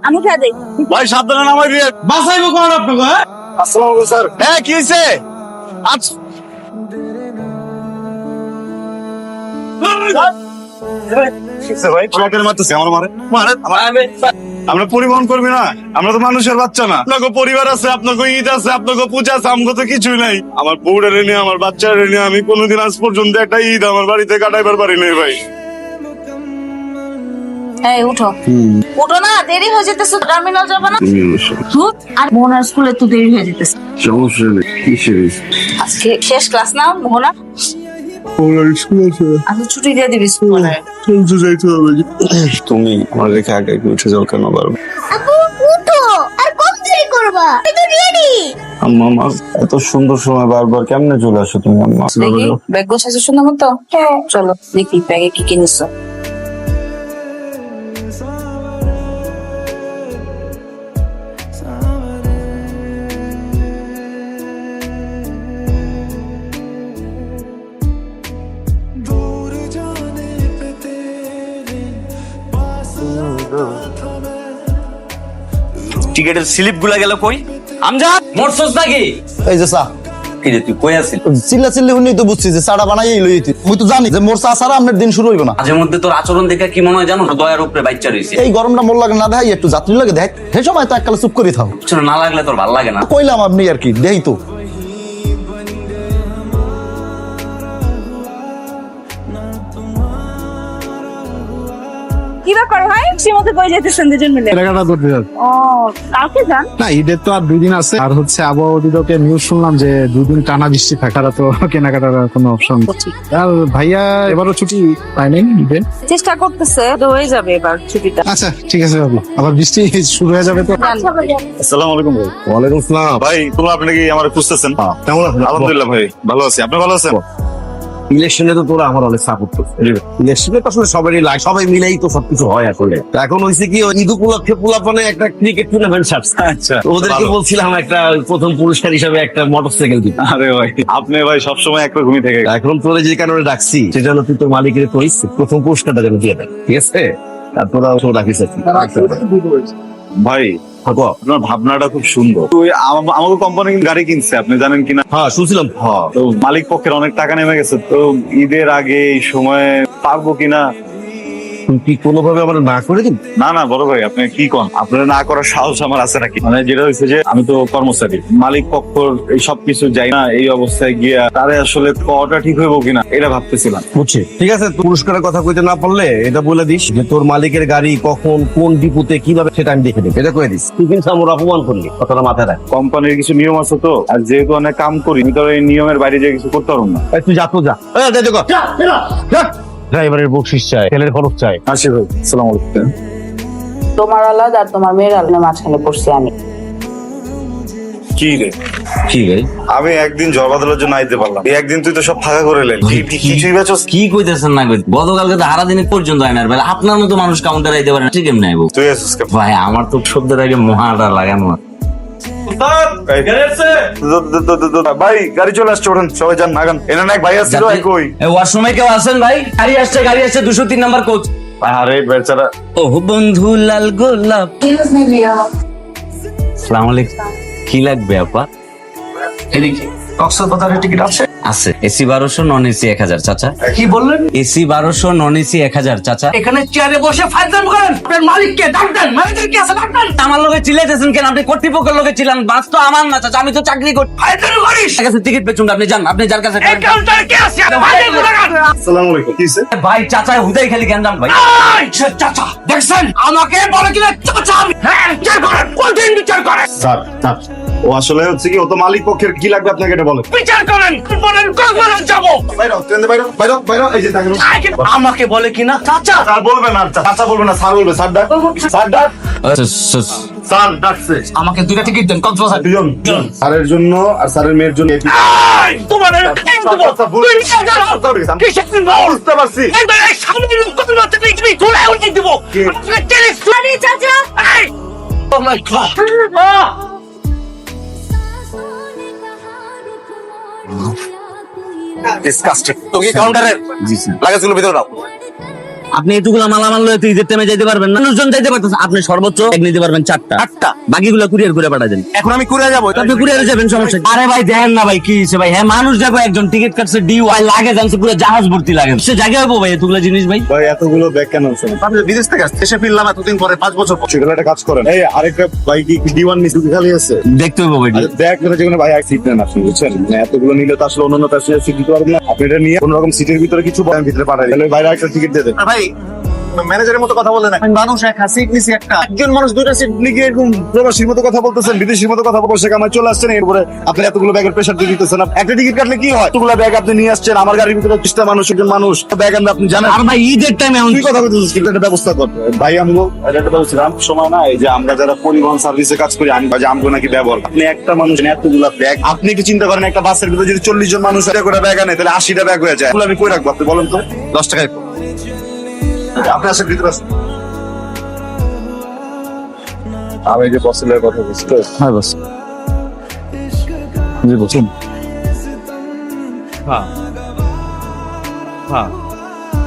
আমি খেয়ে দেই। ভাই সাবধানে নামাই দিয়ে বাসাইবো কোন আপনাকে? হ্যাঁ আসসালামু আলাইকুম স্যার। হ্যাঁ কি হয়েছে? আচ্ছা ভাই আমাকে মারতেছে, আমার মারে আমরা পরিবহন করবি না, আমরা তো মানুষের বাচ্চা না। আপনাকে পরিবার আছে, আপনাকে ঈদ আছে, আপনাকে পূজা আছে, আমাকে তো কিছুই নাই। আমার বউটা নিয়ে আমার বাচ্চারা নিয়ে আমি কোনোদিন আজ পর্যন্ত একটা ঈদ আমার বাড়িতে কাটাইবার পারি নাই ভাই। এই উঠো উঠো না, দেরি হয়ে যেতেছে, টার্মিনাল যাবে না? ধুত, আর মোহনার স্কুলে তো দেরি হয়ে যেতেছে। সমস্যা নেই, কিসের আজকে শেষ ক্লাস না মোহনা? স্কুল আছে, আজকে ছুটি দিয়ে দিবি স্কুলে। চলতে যাইতে হবে। তুমি আমার রেখে আগে উঠে যাও কেন বারবার? আপু উঠো, আর কত দেরি করবা? আমি তো রেডি। আম্মা মা এত সুন্দর সময় বারবার কেমনে চলে আসো তুমি আম্মা? দেখি ব্যাগ গোছাইছো সুন্দর মতো? চলো দেখি ব্যাগে কি কিনেছো। টিকেটের স্লিপ গুলা গেল কই? আমজাদ মরছস নাকি? এই যে চা কি রে তুই কই আছিস? চিল্লা চিল্লি শুনি তো বুঝছি যে চাটা বানাই লইতি। মুই তো জানি যে মোর চা ছাড়া আপনার দিন শুরু হইব না। মাঝে মধ্যে তোর আচরণ দেখে কি মনে হয় জানো? দয়ার উপরে বাচ্চা রইছে। এই গরমটা মোর লাগে না দেখাই, একটু যাত্রী লাগে দেখ, সেই সময় তো এককালে চুপ করে থাও। কিছু না লাগলে তোর ভালো লাগে না। কইলাম আপনি আর কি দেই তো। কি ব্যাপার ভাই, সীমাতে কই যেতেছেন দুজন মিলে? কেনাকাটা করতে যাচ্ছি। ও কালকে যান? না, ঈদের তো আর 2 দিন আছে। আর হচ্ছে আবহাওয়া অধিদপ্তরের নিউজ শুনলাম যে 2 দিন টানা বৃষ্টি থাকে, তারা তো কেনাকাটার আর কোনো অপশন। আর ভাইয়া এবারও ছুটি পায় নাই ঈদে। চেষ্টা করতেছে, তো হয়ে যাবে এবার ছুটিটা। আচ্ছা ঠিক আছে বাবু, আবার বৃষ্টি শুরু হয়ে যাবে তো। আসসালামু আলাইকুম ভাই। ওয়ালাইকুম আসসালাম। ভাই তোমরা আপনি কি আমার খুঁজতেছেন? কেমন আছেন? আলহামদুলিল্লাহ ভাই ভালো আছি, আপনি ভালো আছেন? ইলেকশনে তো তোরা আমার অনেক সাপোর্ট করছিস। ইলেকশনে তো আসলে সবারই লাগে, সবাই মিলেই তো সবকিছু হয় আসলে। তা এখন হইছে কি, ঈদ উপলক্ষে পোলাপানে একটা ক্রিকেট টুর্নামেন্ট ছাড়ছে। আচ্ছা ওদেরকে বলছিলাম একটা প্রথম পুরস্কার হিসাবে একটা মোটরসাইকেল দিতে। আরে ভাই আপনি ভাই সবসময় একরকমই থেকে। এখন তোরা যে কারণে ডাকছি সেটা হলো তুই তোর মালিকের কইস প্রথম পুরস্কারটা যেন দিয়ে দেয়, ঠিক আছে? আর তোরা ওসব রাখিস আর কি। ভাই থাকো। আপনার ভাবনাটা খুব সুন্দর। তো আমাকে কোম্পানি গাড়ি কিনছে, আপনি জানেন কিনা? হ্যাঁ শুনছিলাম। হ্যাঁ, তো মালিক পক্ষের অনেক টাকা নেমে গেছে, তো ঈদের আগে এই সময় পারবো কিনা। তুই কি কোনোভাবে আমার না করে দিন? না না বড় ভাই আপনি কি কন, আপনার না করার সাহস আমার আছে নাকি? মানে যেটা হয়েছে যে আমি তো কর্মচারী, মালিক পক্ষর এই সবকিছু যাই না, এই অবস্থায় গিয়া তারে আসলে কটা ঠিক হইব কিনা এটা ভাবতেছিলাম। বুঝছি, ঠিক আছে। পুরস্কারের কথা কইতে না পারলে এটা বলে দিস যে তোর মালিকের গাড়ি কখন কোন ডিপুতে কিভাবে সেটা আমি দেখে দিই, এটা কয়ে দিস। তুই কিন্তু আমার অপমান করলি, কথাটা মাথায় রাখ। কোম্পানির কিছু নিয়ম আছে তো, আর যেহেতু অনেক কাম করি আমি তো এই নিয়মের বাইরে যে কিছু করতে পারবো না। এই তুই যা তো যা। ড্রাইভারের বকশিস চাই, তেলের খরচ চাই। আসি ভাই, আসসালামু আলাইকুম। তোমার আলাদা আর তোমার মেয়ের আলাদা মাঝখানে পড়ছি আমি। কি রে কি রে? আমি একদিন জল বদলের জন্য আইতে পারলাম, এই একদিন তুই তো সব ফাঁকা করে লেন। কিছুই বেচস? কি কইতেছেন না কই? গতকালকে তো হারা দিনে পর্যন্ত আইনার ভাই, আপনার মতো মানুষ কাউন্টার আইতে পারে না, ঠিক এমনি আইবো। তুই আসিস কেন? ভাই আমার তো শব্দের আগে মহাটা লাগানো আছে। ভাই গাড়ি চলে আসছে, ওঠেন সবাই যান নাগান। এনে না এক ভাই আসছিল কই? ওয়াশরুমে কেউ আছেন ভাই? গাড়ি আসছে 203 নাম্বার কোচ। আরে বেচারা। ও বন্ধু লাল গোলাপ। আসসালামু আলাইকুম। কি লাগবে আপা? এদিকে কক্সবাজারের টিকিট আছে? আছে এসি 1200 নন এসি 1000 চাচা। কি বললেন? এসি 1200 নন এসি 1000 চাচা। এখানে চেয়ারে বসে ফাইজলাম করেন। আপনার মালিককে ডাক দেন, ম্যানেজার কি আছে ডাক দেন। আমার লগে চিল্লাইতেছেন কেন? আপনি কর্তৃপক্ষের লগে ছিলেন, বাস তো আমার না চাচা, আমি তো চাকরি করি। ফাইজলাম করিস। ঠিক আছে টিকিট পেছুন, আপনি যান, আপনি যার কাছে এই কাউন্টারে কে আছে? মালিক লাগান। আসসালামু আলাইকুম। কি হইছে? ভাই চাচা হুদাই খালি গেন্দাম ভাই। এই সে চাচা দেখছেন আমাকে বলে কিনা চাচা আমি। হ্যাঁ বিচার করেন, কোন দিন বিচার করেন? স্যার স্যার, ও আসলে হচ্ছে কি, ও তো মালিক পক্ষের, কি লাগবে আপনাকে এটা বলেন। বিচার করেন, বলেন কখন যাবো? বাইরো, ট্রেনে বাইরো, বাইরো, বাইরো, এই যে দেখেন। আমাকে বলে কিনা চাচা। স্যার বলবে না, চাচা বলবে না, স্যার বলবে। স্যার ডাক, স্যার ডাক, স্যার ডাকছে। আমাকে 2টা টিকিট দেন কক্সবাজার। দুজন, স্যারের জন্য আর স্যারের মেয়ের জন্য। তোমার কিসের বল? বুঝতে পারছি। একবার এই সামনে লোক কত মাত্রা দেখবি তোরা উঠে দিব। আমাকে টেলিস আরে চাচা, ও মাই গড। ডিসকাস্টিং। তো কি কাউন্টারের জি স্যার। লাগাজগুলো ভিতরে দাও। আপনি এতগুলা মালামাল লয়ে তো ঈদের টাইমে যাইতে পারবেন না, মানুষজন যাইতে পারতেছে, আপনি সর্বোচ্চ এক নিতে পারবেন 4টা, বাকিগুলো কুরিয়ার করে পাঠা দেন। এখন আমি কুড়িয়ে যাবো, আপনি কুরিয়ারে যাবেন, সমস্যা কি? আরে ভাই দেখেন না ভাই, কি হয়েছে ভাই? হ্যাঁ মানুষ যাবো, একজন টিকিট কাটছে ডিউআই লাগে জানছে, পুরো জাহাজ ভর্তি লাগে, সে জায়গায় হবো ভাই এতগুলো জিনিস ভাই। ভাই এতগুলো ব্যাগ কেন আনছেন? আমি বিদেশ থেকে আসছি, এসে ফিরলাম এতদিন পরে, 5 বছর পর। সেগুলো একটা কাজ করেন, এই আরেকটা ভাই কি D1 মিস খালি আছে? দেখতে হবো ভাই। ব্যাগ করে যেগুলো ভাই সিট নেন আপনি, বুঝছেন? মানে এতগুলো নিলে তো আসলে অন্যান্য প্যাসেঞ্জার সিট দিতে পারবেন না। আপনি এটা নিয়ে কোন রকম সিটের ভিতরে কিছু বয়ান ভিতরে পাঠাই, তাহলে বাইরে একটা টিকিট দিয়ে দেন। ভাই ম্যানেজারের মতো কথা বলে না, আমি মানুষ একা সিট নিছি একটা, একজন মানুষ 2টা সিট। আপনি কি এরকম প্রবাসীর মতো কথা বলতেছেন, বিদেশির মতো কথা বলছেন? আমার চলে আসছেন, এরপরে আপনি এতগুলো ব্যাগের প্রেশার দিয়ে দিতেছেন। একটা টিকিট কাটলে কি হয়? এতগুলো ব্যাগ আপনি নিয়ে আসছেন, আমার গাড়ির ভিতরে 30টা মানুষ, একজন মানুষ ব্যাগ আনবে, আপনি জানেন? আর ভাই ঈদের টাইমে তুই কথা বলতেছিস, কিন্তু একটা ব্যবস্থা কর ভাই। আমগো একটা বলছিলাম সময় না, এই যে আমরা যারা পরিবহন সার্ভিসে কাজ করি, আমি যে আমগো নাকি ব্যবহার, আপনি একটা মানুষ এতগুলো ব্যাগ, আপনি একটু চিন্তা করেন, একটা বাসের ভিতরে যদি 40 জন মানুষ একটা করে ব্যাগ আনে, তাহলে 80টা ব্যাগ হয়ে যায়। এগুলো আমি কই রাখবো? আপনি বলেন তো। 10 টাকায় আপনি আসেন ভিতরে আসেন। আমি যে বসের কথা বলছি তো। হ্যাঁ বস, জি বসুন।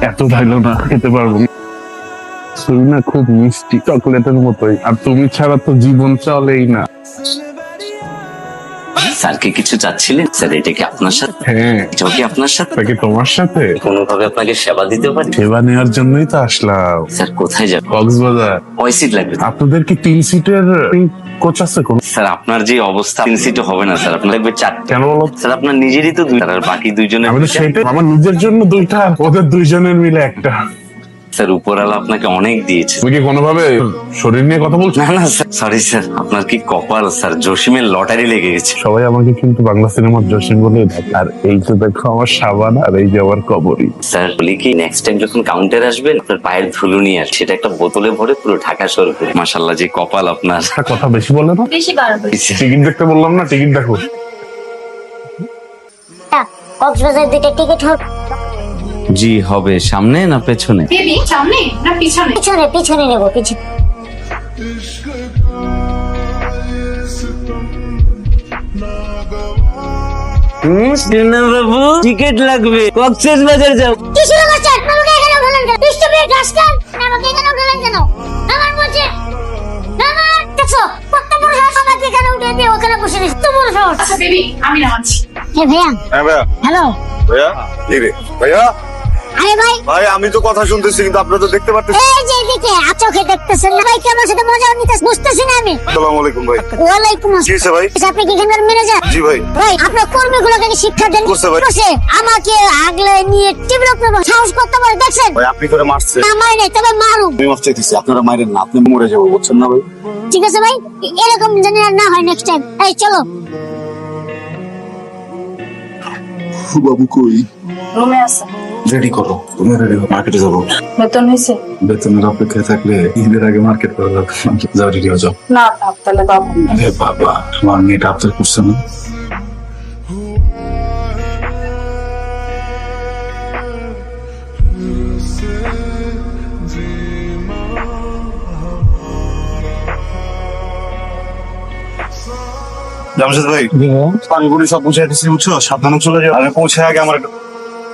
এত ভালো না খেতে পারবো না। শুনি না খুব মিষ্টি চকলেটের মতোই, আর তুমি ছাড়া তো জীবন চলেই না। স্যার কি কিছু চাচ্ছিলেন? স্যার এটা কি আপনার সাথে? হ্যাঁ, এটাও কি আপনার সাথে? তাকে তোমার সাথে কোনোভাবে আপনাকে সেবা দিতে পারি? সেবা নেওয়ার জন্যই তো আসলাম। স্যার কোথায় যাবেন? কক্সবাজার। কয় সিট লাগবে? আপনাদের কি 3 সিটের কোচ আছে কোন? স্যার আপনার যে অবস্থা 3 সিটও হবে না স্যার, আপনার লাগবে 4টা। কেন বলো? স্যার আপনার নিজেরই তো 2টা, আর বাকি 2 জনের। আমি তো সেটা, আমার নিজের জন্য 2টা, ওদের 2 জনের মিলে একটা। স্যার উপরওয়ালা আপনাকে অনেক দিয়েছে। তুমি কি কোনোভাবে শরীর নিয়ে কথা বলছো? না না স্যার, সরি স্যার, আপনার কি কপাল স্যার, জসিমের লটারি লেগে গেছে। সবাই আমাকে কিন্তু বাংলা সিনেমার জসিম বলেই ডাকে। আর এই তো দেখো আমার সাবান, আর এই যে আমার কবরী। স্যার বলি কি, নেক্সট টাইম যখন কাউন্টারে আসবেন, আপনার পায়ের ধুলো নিয়ে আসে, সেটা একটা বোতলে ভরে পুরো ঢাকা শহর করে। মাশাআল্লাহ যে কপাল আপনার। একটা কথা বেশি বলে না। বেশি বাড়বে। টিকিট দেখতে বললাম না, টিকিট দেখো। কক্সবাজার 2টা টিকিট হবে। জি হবে, সামনে না পেছনে? বেবি সামনে না পিছনে? পিছনে পিছনে নেবো, পিছনে। বাবু টিকিট লাগবে, কক্সবাজার যাব। কিছু করছেন? আমাকে এখানে উঠালেন কেন? ডিস্টার্বের গাছটান আমাকে এখানে উঠালেন কেন? আমার বলছে আমার দেখছো কত বড় সাহস, আমাকে এখানে উঠে দিয়ে ওখানে বসে দিস, তো বড় সাহস। আচ্ছা বেবি আমি নামাচ্ছি। হে ভাইয়া, হ্যাঁ ভাইয়া। হ্যালো। ভাইয়া এই রে ভাইয়া। আরে ভাই, ভাই আমি তো কথা শুনতেছি, কিন্তু আপনারা তো দেখতে পারতেছেন। এই যে এদিকে চোখে দেখতেছেন না ভাই, কেমন সাথে মজা নিতেছ, বুঝতেছি না আমি। আসসালামু আলাইকুম ভাই। ওয়ালাইকুম জি আসসালাম। স্যার ভাই। আপনি কি এখানকার ম্যানেজার? জি ভাই। ভাই আপনার কর্মীগুলোকে কি শিক্ষা দেন? করছে ভাই। বসে আমাকে আগলে নিয়ে টিপলক প্রবল সাহস করতে পারে, দেখছেন? ভাই আপনি করে মারছে, না মারি নাই, তবে মারুম। আমি মাফ চাইতেছি, আপনারা মাইরেন না, আপনি মরে যাবো, বুঝছেন না ভাই? ঠিক আছে ভাই, এরকম জানি আর না হয় নেক্সট টাইম। এই চলো। বাবু কই? রুমে আছে। রেডি করো, তুমি রেডি করো, মার্কেটে যাবো। বেতন হয়েছে? বেতনের অপেক্ষায় থাকলে ঈদের আগে মার্কেট করে যাও, রেডি হয়ে যাও। না থাক, তাহলে বাবু। আরে বাবা, আমার মেয়েটা আফতার করছে না? জামশেদ ভাই, পানিগুলি সব বুঝাই দিচ্ছি, বুঝছো? সাবধানে চলে যাও। আমি পৌঁছে আগে আমার একটা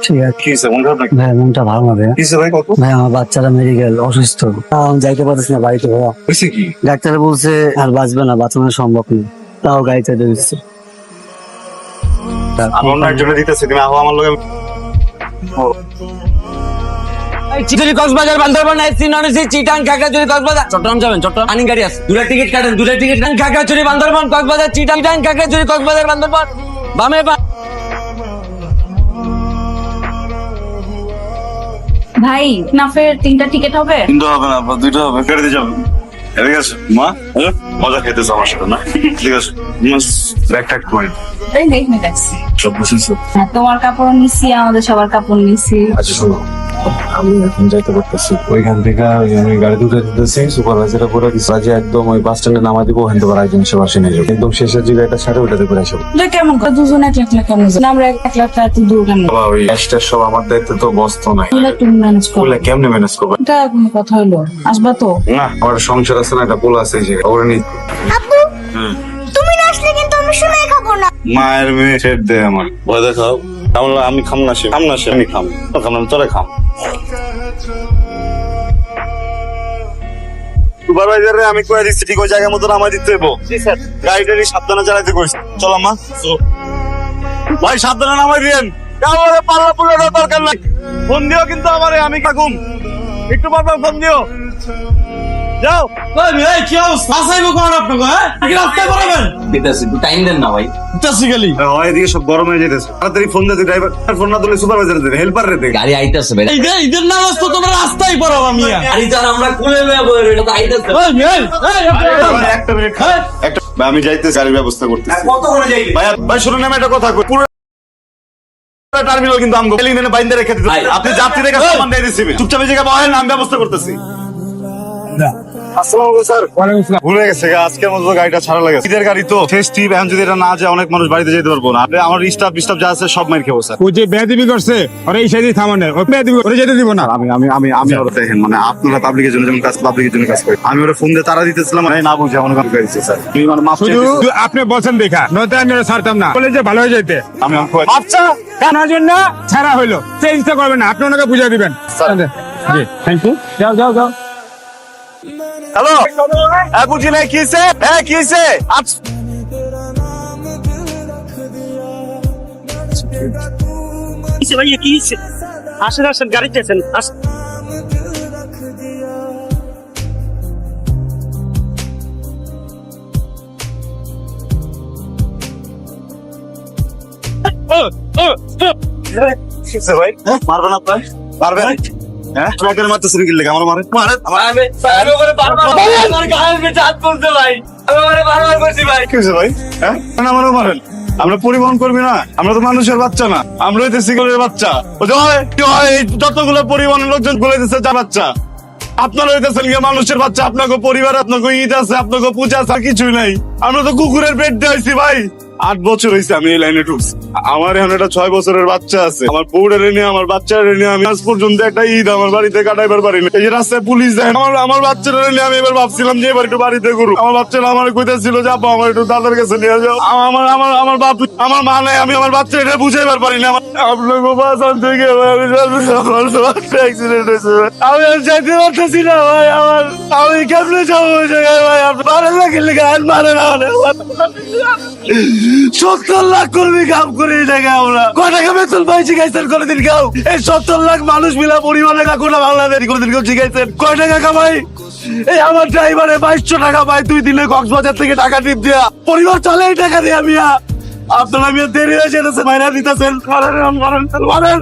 ঠিক আছে কি হয়েছে? মন খারাপ নাকি? ভাই, মনটা ভালো না ভাই। কি হয়েছে ভাই? কত ভাই আমার বাচ্চারা মেডিকেল অসুস্থ, আমি যাইতে পারতেছি না বাড়িতে ভাইয়া। হয়েছে কি? ডাক্তার বলছে আর বাঁচবে না, বাঁচানো সম্ভব না, তাও গাড়িতে দিচ্ছে। আমি অন্য একজনে দিতেছি, তুমি আহো আমার লগে। চিটারি Cox's Bazar Bandarban AC non AC Chittagong Khagrachari Cox's Bazar Chittagong যাবেন, চট্টগ্রাম আনিং গাড়ি আছে, 2টা টিকিট কাটেন, 2টা টিকিট খাগড়াছড়ি বান্দরবান কক্সবাজার চিটাং খাগড়াছড়ি কক্সবাজার বান্দরবান বামে ভাই নাফের 3টা টিকিট হবে? কিন্তু হবে না, 2টা হবে। গাড়িতে যাবে। ঠিক আছে মা, মজা খেতেছ আমার সাথে না? ঠিক আছে ব্যাগ ট্যাগ করে এই নেই দেখছি। সব বুঝেছো? তোমার কাপড় নিছি, আমাদের সবার কাপড় নিছি। আচ্ছা শোনো, আমি এখন যাইতে পারতেছি, ওইখান থেকে আমি গাড়ি দুটো দিতেছি, সুপারভাইজারে করে দিচ্ছি, আজ একদম ওই বাস স্ট্যান্ডে নামাই দিব, ওখান থেকে আরেকজন সে বাসে নিয়ে যাবো, একদম শেষের জায়গাটা ছাড়ে ওইটাতে করে আসবো। এটা কেমন করে দুজন 1 লাখ কেমন যায়? আমরা 1 লাখ এত দূর কেমন? বাবা ওই ক্যাশটা সব আমার দায়িত্ব, তো বস্ত নাই, এগুলো তুমি ম্যানেজ করো। ওগুলা কেমনে ম্যানেজ করবো? এটা কোনো কথা হলো? আসবা তো? না, আমার সংসার আছে না, একটা পোলা আছে, এই যে ওরে নিয়ে। আব্বু, তুমি না আসলে কিন্তু আমি শুনে খাবো না। মায়ের মেয়ে ছেড় দে আমার ভয় দেখাও। আমি খাম না, সে খাম না, সে আমি খাম, খাম না, তোরা খাম। সুপারভাইজারে আমি কয়ে দিচ্ছি ঠিক ওই জায়গার মতো নামাই দিতে হইব। গাড়িটারি সাবধানে চালাইতে কইছি। চল আম্মা ভাই সাবধানে নামাই দিয়েন। কাউরে পাল্লা পুরানোর দরকার নাই। ফোন দিও কিন্তু আমারে, আমি থাকুম। একটু পর পর ফোন দিও। যাও। কি অবস্থা আসাইবো কোন আপনাকে হ্যাঁ কি রাস্তায় পড়াবেন দিতেছি একটু টাইম দেন না ভাই দিতেছি খালি হয় এদিকে সব গরম হয়ে যেতেছে। তাড়াতাড়ি ফোন দে, ড্রাইভার ফোন না দিলে সুপারভাইজার দে, হেল্পার রে দে। গাড়ি আইতাছে ভাই এই ঈদের নামাজ তো তোমরা রাস্তায় পড়াবা মিয়া গাড়ি তো আমরা কোলে লয়ে বইরে এটা তো আইতাছে একটা মিনিট একটা ভাই, আমি যাইতেছি, গাড়ির ব্যবস্থা করতেছি। কত করে যাইবে ভাই ভাই শুনুন, আমি একটা কথা কই। পুরো টার্মিনাল কিন্তু আমগো এলিং এনে বাইন্দা রেখে দিতে। আপনি যাত্রীদের কাছে সামান দিয়ে দিবেন। চুপচাপ এই জায়গায় বহেন, আমি ব্যবস্থা করতেছি। আসসালামু আলাইকুম স্যার। ওয়ালাইকুম আসসালাম। ভুলে গেছে আজকের মতো গাড়িটা ছাড়া লাগে। ঈদের গাড়ি তো ফেস্টিভ, এখন যদি এটা না যায় অনেক মানুষ বাড়িতে যেতে পারবো না। আপনি আমার স্টাফ যা আছে সব মাইর খেবো স্যার। ও যে বেয়াদবি করছে ওরা এই সাইডে থামানে ওই বেয়াদবি ওরা যেতে দিব না। আমি ওরা দেখেন মানে আপনারা পাবলিকের জন্য যেমন কাজ পাবলিকের জন্য কাজ করেন। আমি ওরা ফোন দিয়ে তারা দিতেছিলাম, মানে না বুঝে এমন কাজ করেছি স্যার। তুমি মানে মাফ শুধু আপনি বলছেন দেখা নয়তো আমি ওরা ছাড়তাম না, বলে যে ভালো হয়ে যেতে। আমি আচ্ছা কেনার জন্য ছাড়া হইলো, চেঞ্জটা করবেন না, আপনি ওনাকে বুঝিয়ে দিবেন। জি থ্যাংক ইউ। যাও যাও যাও। হ্যালো বুঝি নাই কি হয়েছে? হ্যাঁ কি হয়েছে? ভাইয়া কি হয়েছে? আসেন আসেন গাড়িতে আসেন। ভাই মারবেন আপনার পারবেন? হ্যাঁ ট্রাকের মারতেছেন কি লাগে? আমার মারে মারে কি হয়েছে ভাই? হ্যাঁ আমারও মারেন। আমরা পরিবহন করবি না, আমরা তো মানুষের বাচ্চা না, আমরা হইতে সিকিউরিটির বাচ্চা। এই যতগুলো পরিবহনের লোকজন গুলো দিচ্ছে যা বাচ্চা, আপনারা হইতেছেন গিয়ে মানুষের বাচ্চা। আপনাকে পরিবার, আপনাকে ঈদ আছে, আপনাকে পূজা আছে, আর কিছুই নাই। আমরা তো কুকুরের পেট দিয়েছি ভাই। 8 বছর হয়েছে আমি এই লাইনে ঢুকছি। আমার এখন একটা 6 বছরের বাচ্চা আছে। আমার বউরে নিয়ে, আমার বাচ্চারে নিয়ে আমি আজ পর্যন্ত একটা ঈদ আমার বাড়িতে কাটাইবার পারি না। এই যে রাস্তায় পুলিশ দেয়, আমার বাচ্চারা নিয়ে আমি এবার ভাবছিলাম যে এবার একটু বাড়িতে করু। আমার বাচ্চারা আমার কইতেছিল যে আপা আমার একটু দাদার কাছে নিয়ে যাও। আমার বাপ, আমার মা নাই, আমি আমার বাচ্চা এটা বুঝাইবার পারি না। আপনাকে বাঁচান থেকে অ্যাক্সিডেন্ট হয়েছে, আমি আর যাইতে পারতেছি না ভাই। আমি কেমনে যাবো ওই জায়গায় ভাই? আপনি মারেন না খেলে গান মারে না 70 লাখ কর্মী কাম করে এই জায়গায় আমরা কয় টাকা বেতন পাই জিজ্ঞাসেন কোনদিন কাউ? এই 70 লাখ মানুষ মিলা পরিমাণে কাকুনা বাংলাদেশ কোনদিন কেউ জিজ্ঞাসেন কয় টাকা কামাই? এই আমার ড্রাইভারে 2200 টাকা পাই 2 দিনে কক্সবাজার থেকে টাকা টিপ দিয়া পরিবার চলে এই টাকা দিয়া মিয়া। আপনারা মিয়া দেরি হয়ে যেতেছে, মাইনা দিতেছেন। মারেন